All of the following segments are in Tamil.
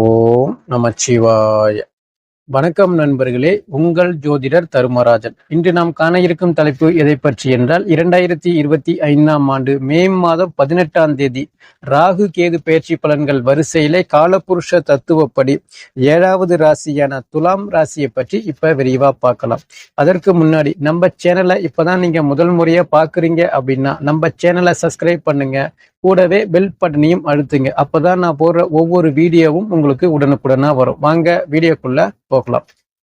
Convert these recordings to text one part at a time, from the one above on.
ஓம் நமச்சிவாய. வணக்கம் நண்பர்களே, உங்கள் ஜோதிடர் தருமராஜன். இன்று நாம் காண இருக்கும் தலைப்பு எதை பற்றி என்றால் 2025ஆம் ஆண்டு மே மாதம் 18ஆம் தேதி ராகு கேது பயிற்சி பலன்கள் வரிசையிலே காலபுருஷ தத்துவப்படி 7வது ராசியான துலாம் ராசியை பற்றி இப்ப விரிவா பார்க்கலாம். அதற்கு முன்னாடி நம்ம சேனலை இப்பதான் நீங்க முதல் முறையா பாக்குறீங்க அப்படின்னா நம்ம சேனலை சப்ஸ்கிரைப் பண்ணுங்க, கூடவே பெல் பட்டனையும் அழுத்துங்க. அப்பதான் நான் போடுற ஒவ்வொரு வீடியோவும் உங்களுக்கு உடனுக்குடனா வரும். வாங்க வீடியோக்குள்ள போகலாம்.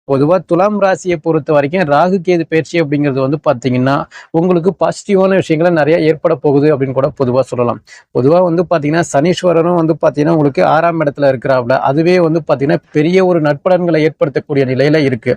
பொதுவா துலாம் ராசியை பொறுத்த வரைக்கும் ராகு கேது பயிற்சி அப்படிங்கிறது பாத்தீங்கன்னா உங்களுக்கு பாசிட்டிவான விஷயங்களை நிறைய ஏற்பட போகுது அப்படின்னு கூட பொதுவா சொல்லலாம். பொதுவா பாத்தீங்கன்னா சனீஸ்வரரும் பாத்தீங்கன்னா உங்களுக்கு 6ஆம் இடத்துல இருக்கிறாப்ல, அதுவே பாத்தீங்கன்னா பெரிய ஒரு நற்பலன்களை ஏற்படுத்தக்கூடிய நிலையில இருக்கு.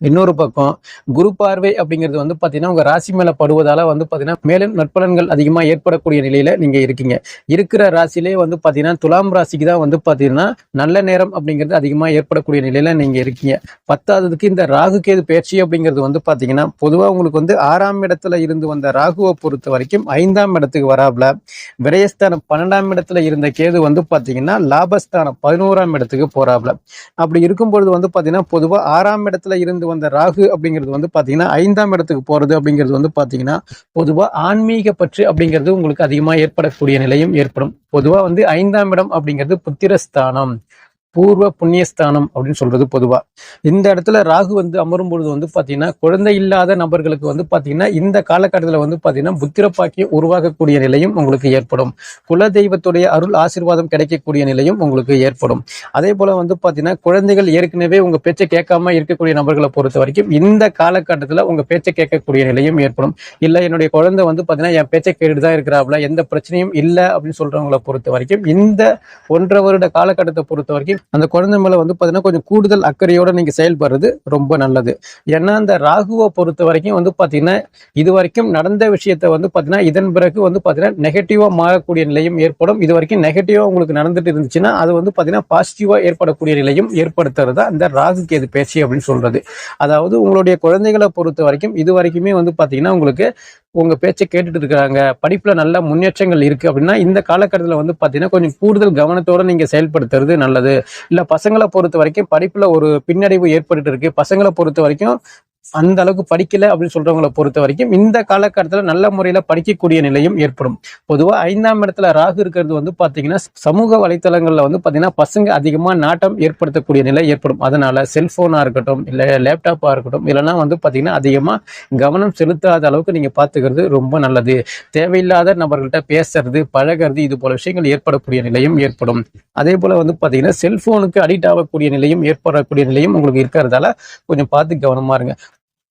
இன்னொரு பக்கம் குரு பார்வை அப்படிங்கிறது பாத்தீங்கன்னா உங்க ராசி மேல படுவதால பாத்தீங்கன்னா மேலும் நற்பலன்கள் அதிகமா ஏற்படக்கூடிய நிலையில நீங்க இருக்கீங்க. இருக்கிற ராசிலே பாத்தீங்கன்னா துலாம் ராசிக்கு தான் பாத்தீங்கன்னா நல்ல நேரம் அப்படிங்கிறது அதிகமா ஏற்படக்கூடிய நிலையில நீங்க இருக்கீங்க. பத்தாவதுக்கு இந்த ராகு கேது பயிற்சி அப்படிங்கிறது பாத்தீங்கன்னா பொதுவா உங்களுக்கு 6ஆம் இடத்துல இருந்து வந்த ராகுவை பொறுத்த வரைக்கும் 5ஆம் இடத்துக்கு வராப்ல, விரயஸ்தானம் 12ஆம் இடத்துல இருந்த கேது பாத்தீங்கன்னா லாபஸ்தானம் 11ஆம் இடத்துக்கு போறாப்ல. அப்படி இருக்கும்பொழுது பாத்தீங்கன்னா பொதுவா 6ஆம் இடத்துல இருந்து வந்த ராகு அப்படிங்கிறது பாத்தீங்கன்னா 5ஆம் இடத்துக்கு போறது அப்படிங்கிறது பாத்தீங்கன்னா பொதுவா ஆன்மீக பற்று அப்படிங்கிறது உங்களுக்கு அதிகமா ஏற்படக்கூடிய நிலையும் ஏற்படும். பொதுவா 5ஆம் இடம் அப்படிங்கிறது புத்திரஸ்தானம், பூர்வ புண்ணியஸ்தானம் அப்படின்னு சொல்றது. பொதுவா இந்த இடத்துல ராகு அமரும் பொழுது பாத்தீங்கன்னா குழந்தை இல்லாத நபர்களுக்கு பாத்தீங்கன்னா இந்த காலகட்டத்துல பாத்தீங்கன்னா புத்திரப்பாக்கியம் உருவாகக்கூடிய நிலையும் உங்களுக்கு ஏற்படும். குல தெய்வத்துடைய அருள் ஆசீர்வாதம் கிடைக்கக்கூடிய நிலையும் உங்களுக்கு ஏற்படும். அதே போல பாத்தீங்கன்னா குழந்தைகள் ஏற்கனவே உங்க பேச்சை கேட்காம இருக்கக்கூடிய நபர்களை பொறுத்த வரைக்கும் இந்த காலகட்டத்துல உங்க பேச்சை கேட்கக்கூடிய நிலையும் ஏற்படும். இல்ல என்னுடைய குழந்தை பாத்தீங்கன்னா என் பேச்சை கேட்டுதான் இருக்கிறாப்ல, எந்த பிரச்சனையும் இல்லை அப்படின்னு சொல்றவங்களை பொறுத்த வரைக்கும் இந்த 1.5 வருட காலகட்டத்தை பொறுத்த வரைக்கும் அந்த குழந்தை மேல பாத்தீங்கன்னா கொஞ்சம் கூடுதல் அக்கறையோட நீங்க செயல்படுறது ரொம்ப நல்லது. ஏன்னா அந்த ராகுவை பொறுத்த வரைக்கும் பாத்தீங்கன்னா இது வரைக்கும் நடந்த விஷயத்த பாத்தீங்கன்னா இதன் பிறகு பாத்தீங்கன்னா நெகட்டிவா மாறக்கூடிய நிலையும் ஏற்படும். இது வரைக்கும் நெகட்டிவா உங்களுக்கு நடந்துட்டு இருந்துச்சுன்னா அது பாத்தீங்கன்னா பாசிட்டிவா ஏற்படக்கூடிய நிலையும் ஏற்படுத்துறதா அந்த ராகு கேது பயிற்சி அப்படின்னு சொல்றது. அதாவது உங்களுடைய குழந்தைகளை பொறுத்த வரைக்கும் இது வரைக்குமே பாத்தீங்கன்னா உங்களுக்கு உங்க பேச்சை கேட்டுட்டு இருக்கிறாங்க, படிப்புல நல்ல முன்னேற்றங்கள் இருக்கு அப்படின்னா இந்த காலகட்டத்துல பாத்தீங்கன்னா கொஞ்சம் கூடுதல் கவனத்தோட நீங்க செயல்படுத்துறது நல்லது. இல்ல பசங்களை பொறுத்த வரைக்கும் படிப்புல ஒரு பின்னடைவு ஏற்பட்டு இருக்கு, பசங்களை பொறுத்த வரைக்கும் அந்த அளவுக்கு படிக்கல அப்படின்னு சொல்றவங்களை பொறுத்த வரைக்கும் இந்த காலகட்டத்துல நல்ல முறையில படிக்கக்கூடிய நிலையும் ஏற்படும். பொதுவா 5ஆம் இடத்துல ராகு இருக்கிறது பாத்தீங்கன்னா சமூக வலைத்தளங்கள்ல பாத்தீங்கன்னா பசங்க அதிகமா நாட்டம் ஏற்படுத்தக்கூடிய நிலை ஏற்படும். அதனால செல்போனா இருக்கட்டும், இல்ல லேப்டாப்பா இருக்கட்டும், இல்லைன்னா பாத்தீங்கன்னா அதிகமா கவனம் செலுத்தாத அளவுக்கு நீங்க பாத்துக்கிறது ரொம்ப நல்லது. தேவையில்லாத நபர்கள்ட்ட பேசுறது, பழகிறது, இது போல விஷயங்கள் ஏற்படக்கூடிய நிலையும் ஏற்படும். அதே போல பாத்தீங்கன்னா செல்போனுக்கு அடிக்ட் ஆகக்கூடிய நிலையும் ஏற்படக்கூடிய நிலையும் உங்களுக்கு இருக்கிறதால கொஞ்சம் பார்த்து கவனமா இருங்க.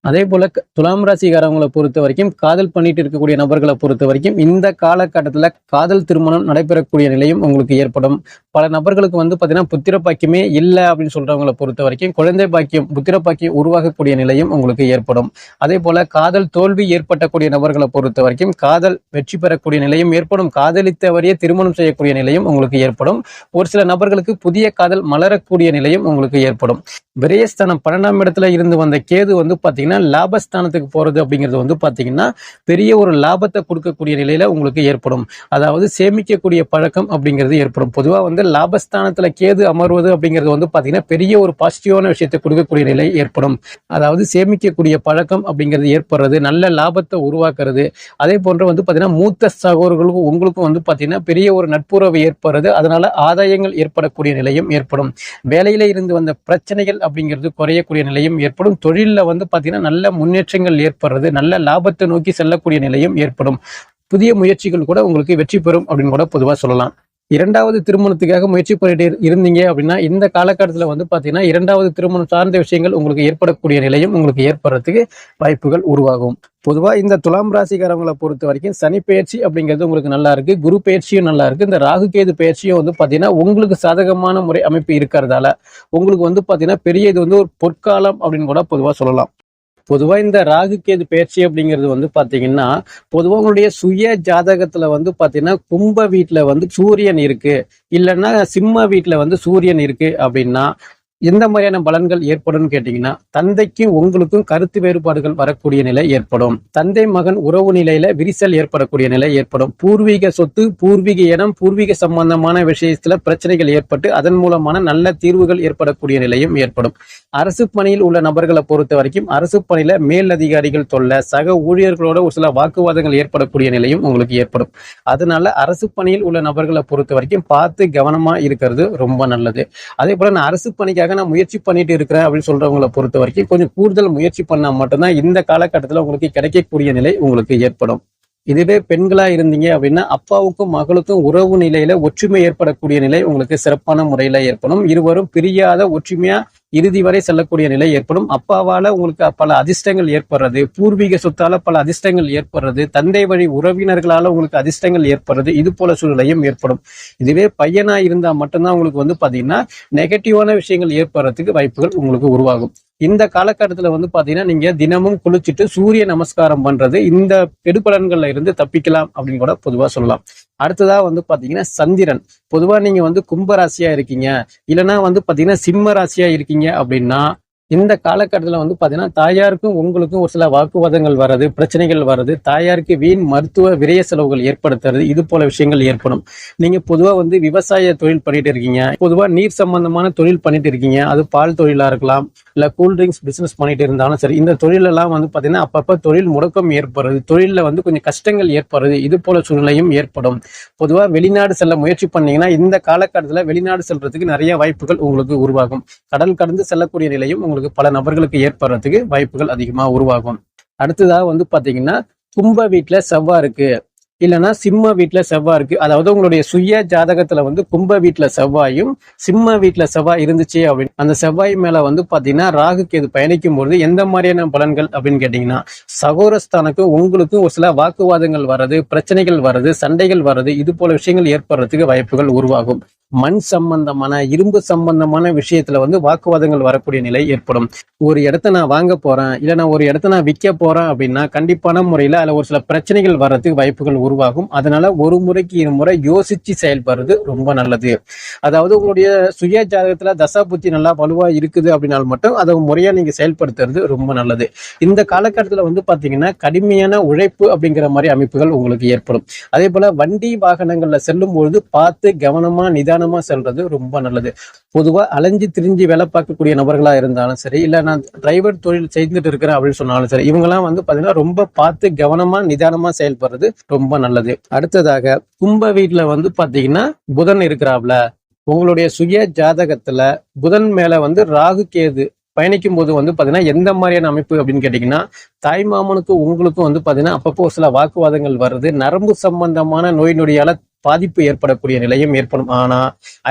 அதே போல துலாம் ராசிக்காரவங்களை பொறுத்த வரைக்கும் காதல் பண்ணிட்டு இருக்கக்கூடிய நபர்களை பொறுத்த வரைக்கும் இந்த காலகட்டத்துல காதல் திருமணம் நடைபெறக்கூடிய நிலையும் உங்களுக்கு ஏற்படும். பல நபர்களுக்கு பாத்தீங்கன்னா புத்திர பாக்கியமே இல்லை அப்படின்னு சொல்றவங்களை பொறுத்த வரைக்கும் குழந்தை பாக்கியம், புத்திர பாக்கியம் உருவாகக்கூடிய நிலையும் உங்களுக்கு ஏற்படும். அதே போல காதல் தோல்வி ஏற்பட்டக்கூடிய நபர்களை பொறுத்த வரைக்கும் காதல் வெற்றி பெறக்கூடிய நிலையும் ஏற்படும். காதலித்தவரையே திருமணம் செய்யக்கூடிய நிலையும் உங்களுக்கு ஏற்படும். ஒரு சில நபர்களுக்கு புதிய காதல் மலரக்கூடிய நிலையும் உங்களுக்கு ஏற்படும். விரயஸ்தானம் 12ஆம் இடத்துல இருந்து வந்த கேது பாத்தீங்கன்னா லாபஸ்தானத்துக்கு போறது அப்படிங்கிறது பாத்தீங்கன்னா பெரிய ஒரு லாபத்தை கொடுக்கக்கூடிய நிலையில உங்களுக்கு ஏற்படும். அதாவது சேமிக்கக்கூடிய பழக்கம் அப்படிங்கிறது ஏற்படும். பொதுவா லாபஸ்தானத்துல கேது அமர்வது அப்படிங்கிறது பாத்தீங்கன்னா பெரிய ஒரு பாசிட்டிவான விஷயத்தை கொடுக்கக்கூடிய நிலை ஏற்படும். அதாவது சேமிக்கக்கூடிய பழக்கம் அப்படிங்கிறது ஏற்படுறது, நல்ல லாபத்தை உருவாக்குறது. அதே போன்று பாத்தீங்கன்னா மூத்த சகோதரர்களுக்கும் உங்களுக்கும் பாத்தீங்கன்னா பெரிய ஒரு நட்புறவு ஏற்படுறது, அதனால ஆதாயங்கள் ஏற்படக்கூடிய நிலையும் ஏற்படும். வேலையில இருந்து வந்த பிரச்சனைகள் அப்படிங்கிறது குறையக்கூடிய நிலையும் ஏற்படும். தொழில பாத்தீங்கன்னா நல்ல முன்னேற்றங்கள் ஏற்படுறது, நல்ல லாபத்தை நோக்கி செல்லக்கூடிய நிலையும் ஏற்படும். புதிய முயற்சிகள் கூட உங்களுக்கு வெற்றி பெறும் அப்படின்னு கூட பொதுவா சொல்லலாம். 2வது திருமணத்துக்காக முயற்சி பண்ணிட்டு இருந்தீங்க அப்படின்னா இந்த காலகட்டத்துல பாத்தீங்கன்னா 2வது திருமணம் சார்ந்த விஷயங்கள் உங்களுக்கு ஏற்படக்கூடிய நிலையும் உங்களுக்கு ஏற்படுறதுக்கு வாய்ப்புகள் உருவாகும். பொதுவா இந்த துலாம் ராசிக்காரவங்களை பொறுத்த வரைக்கும் சனி பயிற்சி அப்படிங்கிறது உங்களுக்கு நல்லா இருக்கு, குரு பயிற்சியும் நல்லா இருக்கு. இந்த ராகு கேது பயிற்சியும் பாத்தீங்கன்னா உங்களுக்கு சாதகமான முறை அமைப்பு இருக்கிறதால உங்களுக்கு பாத்தீங்கன்னா பெரிய இது ஒரு பொற்காலம் அப்படின்னு கூட பொதுவா சொல்லலாம். பொதுவா இந்த ராகு கேது பயிற்சி அப்படிங்கிறது பாத்தீங்கன்னா பொதுவா உங்களுடைய சுய ஜாதகத்துல பாத்தீங்கன்னா கும்ப வீட்டுல சூரியன் இருக்கு, இல்லைன்னா சிம்ம வீட்டுல சூரியன் இருக்கு அப்படின்னா எந்த மாதிரியான பலன்கள் ஏற்படும் கேட்டீங்கன்னா, தந்தைக்கும் உங்களுக்கும் கருத்து வேறுபாடுகள் வரக்கூடிய நிலை ஏற்படும். தந்தை மகன் உறவு நிலையில விரிசல் ஏற்படக்கூடிய நிலை ஏற்படும். பூர்வீக சொத்து, பூர்வீக இடம், பூர்வீக சம்பந்தமான விஷயத்துல பிரச்சனைகள் ஏற்பட்டு அதன் மூலமான நல்ல தீர்வுகள் ஏற்படக்கூடிய நிலையும் ஏற்படும். அரசு பணியில் உள்ள நபர்களை பொறுத்த வரைக்கும் அரசு பணியில மேல் அதிகாரிகள் தொல்லை, சக ஊழியர்களோட ஒரு சில வாக்குவாதங்கள் ஏற்படக்கூடிய நிலையும் உங்களுக்கு ஏற்படும். அதனால அரசு பணியில் உள்ள நபர்களை பொறுத்த வரைக்கும் பார்த்து கவனமா இருக்கிறது ரொம்ப நல்லது. அதே போல நான் அரசு பணிக்காக நான் முயற்சி பண்ணிட்டு இருக்கிறேன் அப்படின்னு சொல்றவங்களை பொறுத்த வரைக்கும் கொஞ்சம் கூடுதல் முயற்சி பண்ணா மட்டும்தான் இந்த காலகட்டத்தில் உங்களுக்கு கிடைக்கக்கூடிய நிலை உங்களுக்கு ஏற்படும். இதுவே பெண்களா இருந்தீங்க அப்படின்னா அப்பாவுக்கும் மகளுக்கும் உறவு நிலையில ஒற்றுமை ஏற்படக்கூடிய நிலை உங்களுக்கு சிறப்பான முறையில ஏற்படும். இருவரும் பிரியாத ஒற்றுமையா இறுதி வரை செல்லக்கூடிய நிலை ஏற்படும். அப்பாவால உங்களுக்கு பல அதிர்ஷ்டங்கள் ஏற்படுறது, பூர்வீக சொத்தால பல அதிர்ஷ்டங்கள் ஏற்படுறது, தந்தை வழி உறவினர்களால உங்களுக்கு அதிர்ஷ்டங்கள் ஏற்படுறது, இது போல சூழ்நிலையும் ஏற்படும். இதுவே பையனா இருந்தா மட்டும்தான் உங்களுக்கு பாத்தீங்கன்னா நெகட்டிவான விஷயங்கள் ஏற்படுறதுக்கு வாய்ப்புகள் உங்களுக்கு உருவாகும். இந்த காலகட்டத்துல பாத்தீங்கன்னா நீங்க தினமும் குளிச்சுட்டு சூரிய நமஸ்காரம் பண்றது இந்த கெடுபலன்கள்ல இருந்து தப்பிக்கலாம் அப்படின்னு கூட பொதுவா சொல்லலாம். அடுத்ததா பாத்தீங்கன்னா சந்திரன். பொதுவா நீங்க கும்ப ராசியா இருக்கீங்க, இல்லைன்னா பாத்தீங்கன்னா சிம்ம ராசியா இருக்கீங்க அப்படின்னா இந்த காலகட்டத்துல பாத்தீங்கன்னா தாயாருக்கும் உங்களுக்கும் ஒரு சில வாக்குவாதங்கள் வர்றது, பிரச்சனைகள் வர்றது, தாயாருக்கு வீண் மருத்துவ விரய செலவுகள் ஏற்படுத்துறது, இது போல விஷயங்கள் ஏற்படும். நீங்க பொதுவா விவசாய தொழில் பண்ணிட்டு இருக்கீங்க, பொதுவா நீர் சம்பந்தமான தொழில் பண்ணிட்டு இருக்கீங்க, அது பால் தொழிலா இருக்கலாம், இல்ல கூல்ட்ரிங்க்ஸ் பிசினஸ் பண்ணிட்டு இருந்தாலும் சரி, இந்த தொழிலெல்லாம் பாத்தீங்கன்னா அப்பப்ப தொழில் முடக்கம் ஏற்படுறது, தொழில கொஞ்சம் கஷ்டங்கள் ஏற்படுறது, இது போல சூழ்நிலையும் ஏற்படும். பொதுவா வெளிநாடு செல்ல முயற்சி பண்ணீங்கன்னா இந்த காலகட்டத்துல வெளிநாடு செல்றதுக்கு நிறைய வாய்ப்புகள் உங்களுக்கு உருவாகும். கடல் கடந்து செல்லக்கூடிய நிலையும் உங்களுக்கு பல நபர்களுக்கு ஏற்படுறதுக்கு வாய்ப்புகள் அதிகமா உருவாகும். அடுத்ததா பாத்தீங்கன்னா கும்ப வீட்டுல செவ்வாய் இருக்கு, இல்லைன்னா சிம்ம வீட்டுல செவ்வாய் இருக்கு. அதாவது உங்களுடைய சுய ஜாதகத்துல கும்ப வீட்டுல செவ்வாயும் சிம்ம வீட்டுல செவ்வாய் இருந்துச்சு அப்படின்னு அந்த செவ்வாய் மேல பாத்தீங்கன்னா ராகு கேது பயணிக்கும் பொழுது எந்த மாதிரியான பலன்கள் அப்படின்னு கேட்டீங்கன்னா, சகோரஸ்தானுக்கு உங்களுக்கும் ஒரு சில வாக்குவாதங்கள் வர்றது, பிரச்சனைகள் வர்றது, சண்டைகள் வர்றது, இது போல விஷயங்கள் ஏற்படுறதுக்கு வாய்ப்புகள் உருவாகும். மண் சம்பந்தமான இரும்பு சம்பந்தமான விஷயத்துல வாக்குவாதங்கள் வரக்கூடிய நிலை ஏற்படும். ஒரு இடத்த நான் வாங்க போறேன், இல்ல நான் ஒரு இடத்த நான் விற்க போறேன் அப்படின்னா கண்டிப்பான முறையில அதுல ஒரு சில பிரச்சனைகள் வர்றதுக்கு வாய்ப்புகள் உருவாகும். அதனால ஒரு முறைக்கு இருமுறை யோசிச்சு செயல்படுறது ரொம்ப நல்லது. அதாவது உங்களுடைய சுய ஜாதகத்துல தசா புத்தி நல்லா வலுவா இருக்குது அப்படின்னாலும் மட்டும் அதை முறையா நீங்க செயல்படுத்துறது ரொம்ப நல்லது. இந்த காலகட்டத்துல பாத்தீங்கன்னா கடுமையான உழைப்பு அப்படிங்கிற மாதிரி அமைப்புகள் உங்களுக்கு ஏற்படும். அதே போல வண்டி வாகனங்கள்ல செல்லும் பொழுது பார்த்து கவனமா நிதானமா செல்றது ரொம்ப நல்லது. பொதுவா அலைஞ்சு திரிஞ்சு வேலை பார்க்கக்கூடிய நபர்களா இருந்தாலும் சரி, இல்ல நான் டிரைவர் தொழில் செய்துட்டு இருக்கிறேன் அப்படின்னு சொன்னாலும் சரி, இவங்கெல்லாம் பாத்தீங்கன்னா ரொம்ப பார்த்து கவனமா நிதானமா செயல்படுறது ரொம்ப நல்லது. அடுத்ததாக கும்ப வீட்டுல பாத்தீங்கன்னா புதன் இருக்கிறாப்ல, உங்களுடைய சுய ஜாதகத்துல புதன் மேல ராகு கேது பயணிக்கும் போது பாத்தீங்கன்னா எந்த மாதிரியான அமைப்பு அப்படின்னு கேட்டீங்கன்னா, தாய் மாமனுக்கும் உங்களுக்கும் பாத்தீங்கன்னா அப்பப்போ ஒரு சில வாக்குவாதங்கள் வருது, நரம்பு சம்பந்தமான நோய் நொடியால பாதிப்பு ஏற்படக்கூடிய நிலையும் ஏற்படும். ஆனா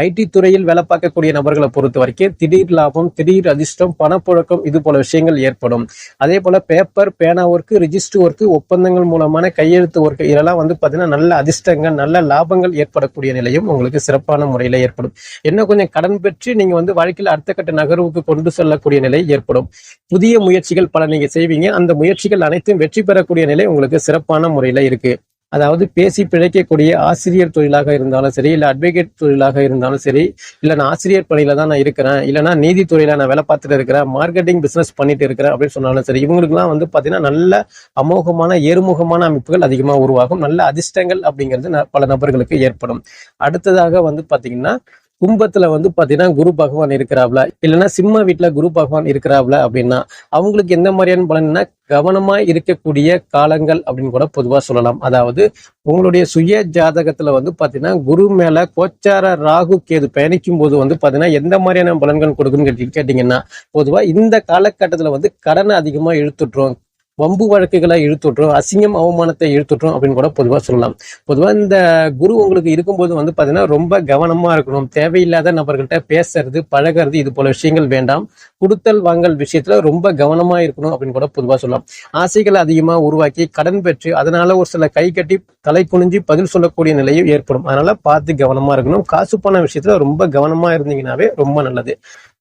ஐடி துறையில் வேலை பார்க்கக்கூடிய நபர்களை பொறுத்த வரைக்கும் திடீர் லாபம், திடீர் அதிர்ஷ்டம், பணப்புழக்கம், இது போல விஷயங்கள் ஏற்படும். அதே போல பேப்பர் பேனா ஒர்க்கு, ரிஜிஸ்டர் ஒர்க்கு, ஒப்பந்தங்கள் மூலமான கையெழுத்து ஒர்க்கு, இதெல்லாம் பாத்தீங்கன்னா நல்ல அதிர்ஷ்டங்கள், நல்ல லாபங்கள் ஏற்படக்கூடிய நிலையும் உங்களுக்கு சிறப்பான முறையில ஏற்படும். என்ன கொஞ்சம் கடன் பெற்று நீங்க வாழ்க்கையில் அடுத்த கட்ட நகர்வுக்கு கொண்டு செல்லக்கூடிய நிலை ஏற்படும். புதிய முயற்சிகள் பல நீங்க செய்வீங்க, அந்த முயற்சிகள் அனைத்தும் வெற்றி பெறக்கூடிய நிலை உங்களுக்கு சிறப்பான முறையில இருக்கு. அதாவது பேசி பிழைக்கக்கூடிய ஆசிரியர் தொழிலாக இருந்தாலும் சரி, இல்ல அட்வொகேட் தொழிலாக இருந்தாலும் சரி, இல்ல நான் ஆசிரியர் பணியில தான் நான் இருக்கிறேன், இல்லைன்னா நீதித்துறையில நான் வேலை பார்த்துட்டு இருக்கிறேன், மார்க்கெட்டிங் பிசினஸ் பண்ணிட்டு இருக்கிறேன் அப்படின்னு சொன்னாலும் சரி, இவங்களுக்குலாம் பாத்தீங்கன்னா நல்ல அமோகமான ஏறுமுகமான அமைப்புகள் அதிகமா உருவாகும். நல்ல அதிர்ஷ்டங்கள் அப்படிங்கிறது பல நபர்களுக்கு ஏற்படும். அடுத்ததாக பாத்தீங்கன்னா கும்பத்துல பாத்தீங்கன்னா குரு பகவான் இருக்கிறாப்ல, இல்லைன்னா சிம்ம வீட்டுல குரு பகவான் இருக்கிறாப்ல அப்படின்னா அவங்களுக்கு எந்த மாதிரியான பலன்னா கவனமா இருக்கக்கூடிய காலங்கள் அப்படின்னு கூட பொதுவா சொல்லலாம். அதாவது உங்களுடைய சுய ஜாதகத்துல பாத்தீங்கன்னா குரு மேல கோச்சார ராகு கேது பயணிக்கும் போது பாத்தீங்கன்னா எந்த மாதிரியான பலன்கள் கொடுக்குன்னு கேட்டீங்கன்னா, பொதுவா இந்த காலகட்டத்துல கடனை அதிகமா இழுத்துட்டுரும், வம்பு வழக்குகளை இழுத்துட்டுரும், அசிங்கம் அவமானத்தை இழுத்துட்டுரும் அப்படின்னு கூட பொதுவா சொல்லலாம். பொதுவா இந்த குரு உங்களுக்கு இருக்கும்போது பாத்தீங்கன்னா ரொம்ப கவனமா இருக்கணும். தேவையில்லாத நபர்கள்ட்ட பேசுறது, பழகிறது, இது போல விஷயங்கள் வேண்டாம். கொடுத்தல் வாங்கல் விஷயத்துல ரொம்ப கவனமா இருக்கணும் அப்படின்னு கூட பொதுவா சொல்லலாம். ஆசைகளை அதிகமா உருவாக்கி கடன் பெற்று அதனால ஒரு சில கை கட்டி தலை குனிஞ்சு பதில் சொல்லக்கூடிய நிலையும் ஏற்படும். அதனால பார்த்து கவனமா இருக்கணும். காசு பண விஷயத்துல ரொம்ப கவனமா இருந்தீங்கன்னாவே ரொம்ப நல்லது.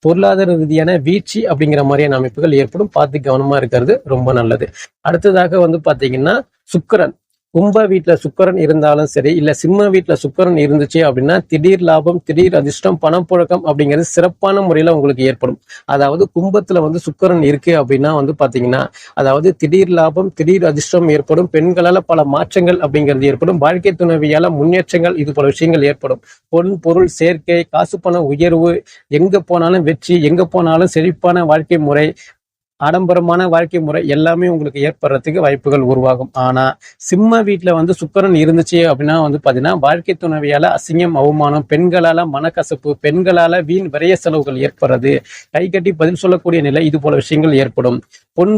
பொருளாதார ரீதியான வீழ்ச்சி அப்படிங்கிற மாதிரியான அமைப்புகள் ஏற்படும். பார்த்து கவனமா இருக்கிறது ரொம்ப நல்லது. அடுத்ததாக பாத்தீங்கன்னா சுக்கிரன் கும்ப வீட்டுல சுக்கிரன் இருந்தாலும் சரி, இல்ல சிம்ம வீட்டுல சுக்கிரன் இருந்துச்சு அப்படின்னா திடீர் லாபம், திடீர் அதிர்ஷ்டம், பணப்புழக்கம் அப்படிங்கிறது சிறப்பான முறையில உங்களுக்கு ஏற்படும். அதாவது கும்பத்துல வந்து சுக்கிரன் இருக்கு அப்படின்னா வந்து பாத்தீங்கன்னா, அதாவது திடீர் லாபம், திடீர் அதிர்ஷ்டம் ஏற்படும். பெண்களால பல மாற்றங்கள் அப்படிங்கிறது ஏற்படும். வாழ்க்கை துணைவியால முன்னேற்றங்கள், இது போல விஷயங்கள் ஏற்படும். பொருள் சேர்க்கை, காசு பண உயர்வு, எங்க போனாலும் வெற்றி, எங்க போனாலும் செழிப்பான வாழ்க்கை முறை, ஆடம்பரமான வாழ்க்கை முறை எல்லாமே உங்களுக்கு ஏற்படுறதுக்கு வாய்ப்புகள் உருவாகும். ஆனா சிம்ம வீட்டுல வந்து சுக்கிரன் இருந்துச்சு அப்படின்னா வந்து பாத்தீங்கன்னா, வாழ்க்கை துணைவியால அசிங்கம், அவமானம், பெண்களால மனக்கசப்பு, பெண்களால வீண் விரைய செலவுகள் ஏற்படுறது, கை கட்டி பதில் சொல்லக்கூடிய நிலை, இது போல விஷயங்கள் ஏற்படும்.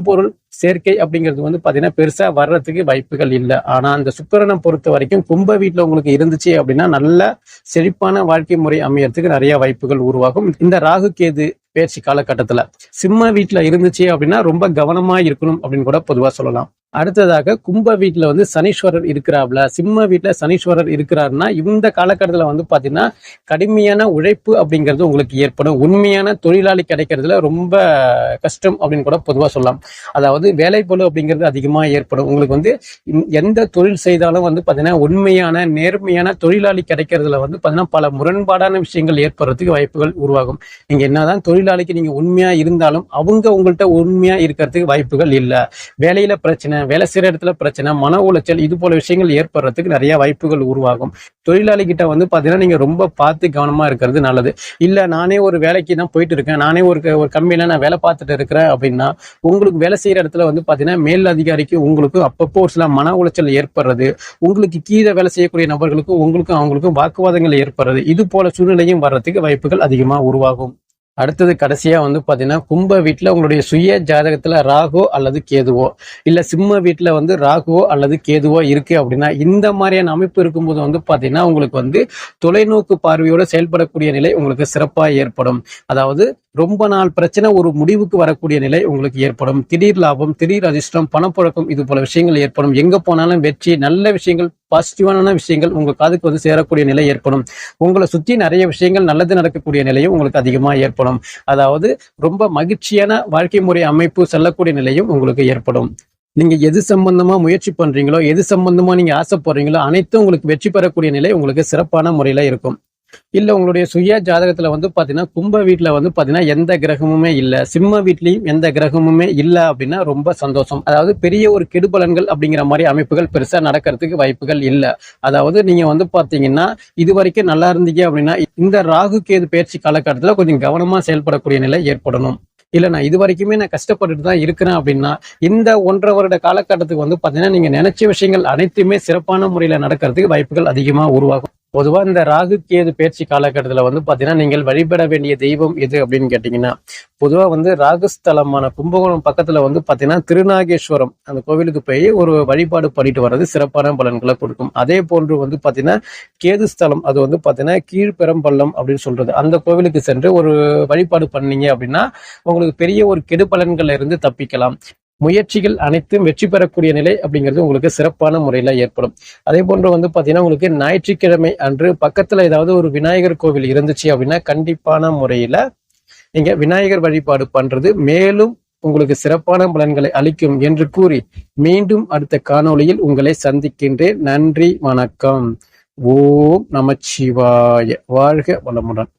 பொருள் சேர்க்கை அப்படிங்கிறது வந்து பாத்தீங்கன்னா பெருசா வர்றதுக்கு வாய்ப்புகள் இல்லை. ஆனா அந்த சுக்கிரனை பொறுத்த வரைக்கும் கும்ப வீட்டுல உங்களுக்கு இருந்துச்சு அப்படின்னா நல்ல செழிப்பான வாழ்க்கை முறை அமையறதுக்கு நிறைய வாய்ப்புகள் உருவாகும். இந்த ராகு கேது பேச்சு காலகட்டத்துல சிம்ம வீட்டுல இருந்துச்சு அப்படின்னா ரொம்ப கவனமா இருக்கணும் அப்படின்னு கூட பொதுவா சொல்லலாம். அடுத்ததாக கும்ப வீட்டுல வந்து சனீஸ்வரர் இருக்கிறாப்ல, சிம்ம வீட்டுல சனீஸ்வரர் இருக்கிறாருன்னா இந்த காலகட்டத்துல வந்து பாத்தீங்கன்னா கடுமையான உழைப்பு அப்படிங்கிறது உங்களுக்கு ஏற்படும். உண்மையான தொழிலாளி கிடைக்கிறதுல ரொம்ப கஷ்டம் அப்படின்னு கூட பொதுவா சொல்லலாம். அதாவது வேலைப்பளு அப்படிங்கிறது அதிகமா ஏற்படும். உங்களுக்கு வந்து எந்த தொழில் செய்தாலும் வந்து பாத்தீங்கன்னா உண்மையான நேர்மையான தொழிலாளி கிடைக்கிறதுல வந்து பாத்தீங்கன்னா பல முரண்பாடான விஷயங்கள் ஏற்படுறதுக்கு வாய்ப்புகள் உருவாகும். நீங்க என்னதான் தொழிலாளிக்கு நீங்க உண்மையா இருந்தாலும் அவங்க உங்கள்கிட்ட உண்மையா இருக்கிறதுக்கு வாய்ப்புகள் இல்லை. வேலையில பிரச்சனை, வேலை செய்யற இடத்துல பிரச்சனை, மன உளைச்சல், இது போல விஷயங்கள் ஏற்படுறதுக்கு நிறைய வாய்ப்புகள் உருவாகும். தொழிலாளி கிட்ட வந்து பாத்தீங்கன்னா நீங்க ரொம்ப பார்த்து கவனமா இருக்கிறது நல்லது. இல்ல நானே ஒரு வேலைக்கு தான் போயிட்டு இருக்கேன், நானே ஒரு கம்பெனில நான் வேலை பார்த்துட்டு இருக்கிறேன் அப்படின்னா உங்களுக்கு வேலை செய்யற இடத்துல வந்து பாத்தீங்கன்னா மேல் அதிகாரிக்கு உங்களுக்கு அப்பப்போ ஒரு சில மன உளைச்சல் ஏற்படுறது, உங்களுக்கு கீழே வேலை செய்யக்கூடிய நபர்களுக்கும் உங்களுக்கும் அவங்களுக்கும் வாக்குவாதங்கள் ஏற்படுறது, இது போல சூழ்நிலையும் வர்றதுக்கு வாய்ப்புகள் அதிகமா உருவாகும். அடுத்தது கடைசியா வந்து பாத்தீங்கன்னா கும்ப வீட்டுல உங்களுடைய சுய ஜாதகத்துல ராகுவோ அல்லது கேதுவோ, இல்ல சிம்ம வீட்டுல வந்து ராகுவோ அல்லது கேதுவோ இருக்கு அப்படின்னா இந்த மாதிரியான அமைப்பு இருக்கும்போது வந்து பாத்தீங்கன்னா உங்களுக்கு வந்து தொலைநோக்கு பார்வையோட செயல்படக்கூடிய நிலை உங்களுக்கு சிறப்பா ஏற்படும். அதாவது ரொம்ப நாள் பிரச்சனை ஒரு முடிவுக்கு வரக்கூடிய நிலை உங்களுக்கு ஏற்படும். திடீர் லாபம், திடீர் அதிர்ஷ்டம், பணப்புழக்கம், இது போல விஷயங்கள் ஏற்படும். எங்க போனாலும் வெற்றி, நல்ல விஷயங்கள், பாசிட்டிவான விஷயங்கள் உங்க காதுக்கு வந்து சேரக்கூடிய நிலை ஏற்படும். உங்களை சுத்தி நிறைய விஷயங்கள் நல்லது நடக்கக்கூடிய நிலையும் உங்களுக்கு அதிகமா ஏற்படும். அதாவது ரொம்ப மகிழ்ச்சியான வாழ்க்கை முறை அமைப்பு செல்லக்கூடிய நிலையும் உங்களுக்கு ஏற்படும். நீங்க எது சம்பந்தமா முயற்சி பண்றீங்களோ, எது சம்பந்தமா நீங்க ஆசைப்படுறீங்களோ அனைத்தும் உங்களுக்கு வெற்றி பெறக்கூடிய நிலை உங்களுக்கு சிறப்பான முறையில இருக்கும். இல்ல உங்களுடைய சுய ஜாதகத்துல வந்து பாத்தீங்கன்னா கும்ப வீட்டுல வந்து பாத்தீங்கன்னா எந்த கிரகமுமே இல்ல, சிம்ம வீட்லயும் எந்த கிரகமுமே இல்ல அப்படின்னா ரொம்ப சந்தோஷம். அதாவது பெரிய ஒரு கெடுபலன்கள் அப்படிங்கிற மாதிரி அமைப்புகள் பெருசா நடக்கிறதுக்கு வாய்ப்புகள் இல்ல. அதாவது நீங்க வந்து பாத்தீங்கன்னா இது வரைக்கும் நல்லா இருந்தீங்க அப்படின்னா இந்த ராகு கேது பயிற்சி காலகட்டத்துல கொஞ்சம் கவனமா செயல்படக்கூடிய நிலை ஏற்படணும். இல்ல நான் இது வரைக்குமே நான் கஷ்டப்பட்டுட்டு தான் இருக்கிறேன் அப்படின்னா இந்த 1.5 வருட காலகட்டத்துக்கு வந்து பாத்தீங்கன்னா நீங்க நினைச்ச விஷயங்கள் அனைத்துமே சிறப்பான முறையில நடக்கிறதுக்கு வாய்ப்புகள் அதிகமா உருவாகும். பொதுவா இந்த ராகு கேது பயிற்சி காலகட்டத்துல வந்து பாத்தீங்கன்னா நீங்கள் வழிபட வேண்டிய தெய்வம் எது அப்படின்னு கேட்டீங்கன்னா, பொதுவா வந்து ராகுஸ்தலமான கும்பகோணம் பக்கத்துல வந்து பாத்தீங்கன்னா திருநாகேஸ்வரம் அந்த கோவிலுக்கு போய் ஒரு வழிபாடு பண்ணிட்டு வர்றது சிறப்பான பலன்களை கொடுக்கும். அதே போன்று வந்து பாத்தீங்கன்னா கேது ஸ்தலம், அது வந்து பாத்தீங்கன்னா கீழ்பெரம்பள்ளம் அப்படின்னு சொல்றது, அந்த கோவிலுக்கு சென்று ஒரு வழிபாடு பண்ணீங்க அப்படின்னா உங்களுக்கு பெரிய ஒரு கெடு பலன்கள்ல இருந்து தப்பிக்கலாம். முயற்சிகள் அனைத்தும் வெற்றி பெறக்கூடிய நிலை அப்படிங்கிறது உங்களுக்கு சிறப்பான முறையில ஏற்படும். அதே போன்று வந்து பாத்தீங்கன்னா உங்களுக்கு ஞாயிற்றுக்கிழமை அன்று பக்கத்துல ஏதாவது ஒரு விநாயகர் கோவில் இருந்துச்சு அப்படின்னா கண்டிப்பான முறையில நீங்க விநாயகர் வழிபாடு பண்றது மேலும் உங்களுக்கு சிறப்பான பலன்களை அளிக்கும் என்று கூறி மீண்டும் அடுத்த காணொளியில் உங்களை சந்திக்கின்றேன். நன்றி, வணக்கம். ஓம் நமச்சிவாய. வாழ்க வளமுடன்.